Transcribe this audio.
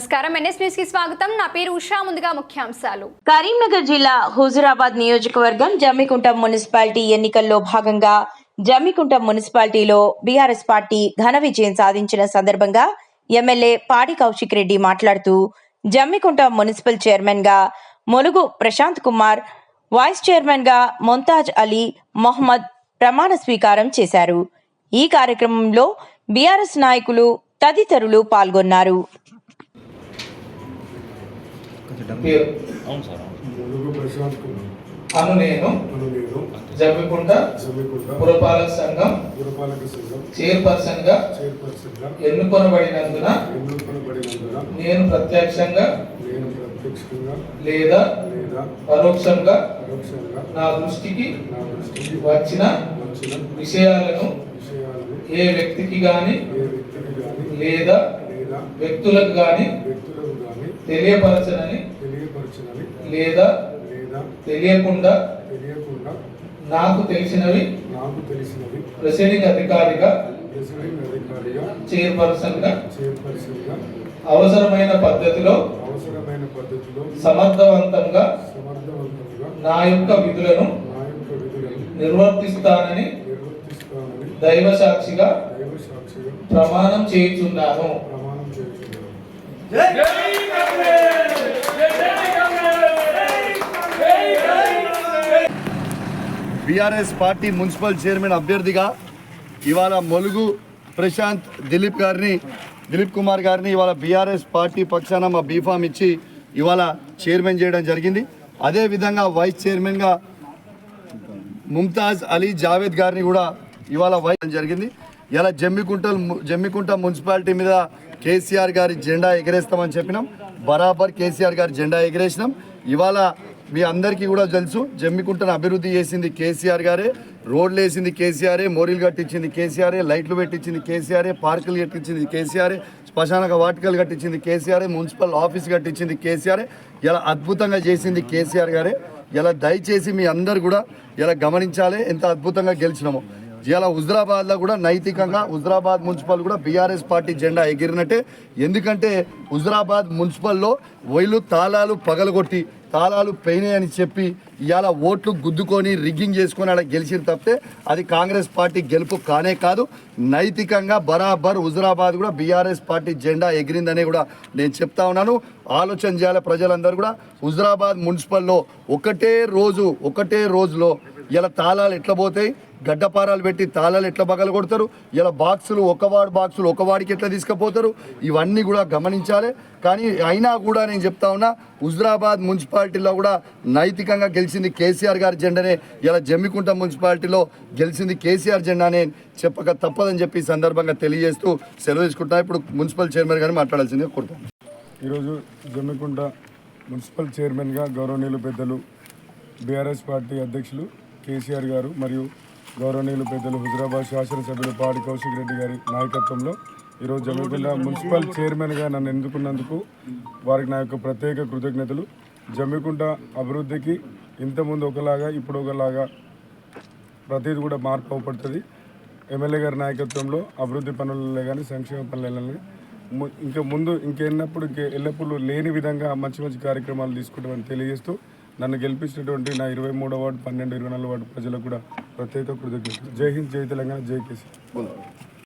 నమస్కారం NS news కి స్వాగతం నా పేరు ఉషా ముందుగా ముఖ్యాంశాలు కరీంనగర్ జిల్లా హుజురాబాద్ నియోజకవర్గం జమ్మికుంట మున్సిపాలిటీ ఎన్నికల్లో భాగంగా జమ్మికుంట మున్సిపాలిటీలో బీఆర్ఎస్ పార్టీ ఘన విజయం సాధించిన సందర్భంగా ఎమ్మెల్యే పాడి కౌశిక్ రెడ్డి మాట్లాడుతూ జమ్మికుంట మున్సిపల్ చైర్మన్ గా మొలుగు ప్రశాంత్ కుమార్, వైస్ చైర్మన్ గా ముంతాజ్ అలీ మొహమ్మద్ ప్రమాణ స్వీకారం చేశారు. ఈ కార్యక్రమంలో బీఆర్ఎస్ నాయకులు తదితరులు పాల్గొన్నారు. నేను జమ్మికుంట పురపాలక సంఘం చైర్పర్సన్ గా ఎన్నుకొనబడినందున నేను ప్రత్యక్షంగా లేదా పరోక్షంగా నా దృష్టికి వచ్చిన విషయాలను ఏ వ్యక్తికి గాని లేదా వ్యక్తులకు గాని తెలియపరచనని లేదా తెలియకుండా నాకు తెలిసినవి ప్రెసిడింగ్ అధికారిగా చైర్పర్సన్ గా అవసరమైన పద్ధతిలో సమర్థవంతంగా నా యొక్క విధులను నిర్వర్తిస్తానని దైవ సాక్షిగా ప్రమాణం చేయుచున్నాను. బీఆర్ఎస్ పార్టీ మున్సిపల్ చైర్మన్ అభ్యర్థిగా ఇవాళ మొలుగు ప్రశాంత్ దిలీప్ కుమార్ గారిని ఇవాళ బీఆర్ఎస్ పార్టీ పక్షాన మా బీఫామ్ ఇచ్చి ఇవాళ చైర్మన్ చేయడం జరిగింది. అదేవిధంగా వైస్ చైర్మన్గా ముంతాజ్ అలీ జావేద్ గారిని కూడా ఇవాళ వైస్ జరిగింది. ఇలా జమ్మికుంట మున్సిపాలిటీ మీద కేసీఆర్ గారి జెండా ఎగరేస్తామని చెప్పినాం. బరాబర్ కేసీఆర్ గారి జెండా ఎగరేసినాం. ఇవాళ మీ అందరికీ కూడా తెలుసు, జమ్మికుంటను అభివృద్ధి చేసింది కేసీఆర్ గారే, రోడ్లు వేసింది కేసీఆరే, మోరీలు కట్టించింది కేసీఆరే, లైట్లు పెట్టించింది కేసీఆరే, పార్కులు కట్టించింది కేసీఆరే, శ్మశాన వాటికలు కట్టించింది కేసీఆరే, మున్సిపల్ ఆఫీస్ కట్టించింది కేసీఆరే. ఇలా అద్భుతంగా చేసింది కేసీఆర్ గారే. ఇలా దయచేసి మీ అందరు కూడా ఇలా గమనించాలి ఎంత అద్భుతంగా గెలిచినామో. ఇలా హుజురాబాద్లో కూడా నైతికంగా హుజురాబాద్ మున్సిపల్ కూడా బీఆర్ఎస్ పార్టీ జెండా ఎగిరినట్టే. ఎందుకంటే హుజురాబాద్ మున్సిపల్లో వీళ్ళు తాళాలు పగలగొట్టి తాళాలు పోయినాయని చెప్పి ఇవాళ ఓట్లు గుద్దుకొని రిగ్గింగ్ చేసుకొని అలా గెలిచిన తప్పితే అది కాంగ్రెస్ పార్టీ గెలుపు కానే కాదు. నైతికంగా బరాబర్ హుజురాబాద్ కూడా బీఆర్ఎస్ పార్టీ జెండా ఎగిరిందని కూడా నేను చెప్తా ఉన్నాను. ఆలోచన చేయాలి ప్రజలందరూ కూడా. హుజురాబాద్ మున్సిపల్లో ఒకటే రోజులో ఇలా తాళాలు ఎట్లా పోతాయి, గడ్డపారాలు పెట్టి తాళాలు ఎట్లా బగలు కొడతారు, ఇలా బాక్సులు ఒక వాడికి ఎట్లా తీసుకుపోతారు, ఇవన్నీ కూడా గమనించాలి. కానీ అయినా కూడా నేను చెప్తా ఉన్నా, హుజురాబాద్ మున్సిపాలిటీలో కూడా నైతికంగా గెలిచింది కేసీఆర్ గారి జెండానే. ఇలా జమ్మికుంట మున్సిపాలిటీలో గెలిచింది కేసీఆర్ జెండానే చెప్పక తప్పదని చెప్పి సందర్భంగా తెలియజేస్తూ సెలవు తీసుకుంటున్నా. ఇప్పుడు మున్సిపల్ చైర్మన్ గారిని మాట్లాడాల్సిందిగా కోరుతాను. ఈరోజు జమ్మికుంట మున్సిపల్ చైర్మన్గా గౌరవనీయులు పెద్దలు బీఆర్ఎస్ పార్టీ అధ్యక్షులు కేసీఆర్ గారు మరియు గౌరవనీయులు పెద్దలు హుజురాబాద్ శాసనసభ్యులు పాడి కౌశిక్ రెడ్డి గారి నాయకత్వంలో ఈరోజు జమ్మికుంట మున్సిపల్ చైర్మన్గా నన్ను ఎన్నుకున్నందుకు వారికి నా యొక్క ప్రత్యేక కృతజ్ఞతలు. జమ్మికుంట అభివృద్ధికి ఇంతకుముందు ఒకలాగా ఇప్పుడు ఒకలాగా ప్రతిదీ కూడా మార్పు అవపడుతుంది. ఎమ్మెల్యే గారి నాయకత్వంలో అభివృద్ధి పనులలో కానీ సంక్షేమ పనులలో ఎల్లప్పుడూ లేని విధంగా మంచి కార్యక్రమాలు తీసుకుంటామని తెలియజేస్తూ నన్ను గెలిపించినటువంటి నా 23వ వార్డు 12, 24 వార్డు ప్రజలకు కూడా ప్రత్యేక కృతజ్ఞతలు. జై హింద్, జై తెలంగాణ, జై కేసీ.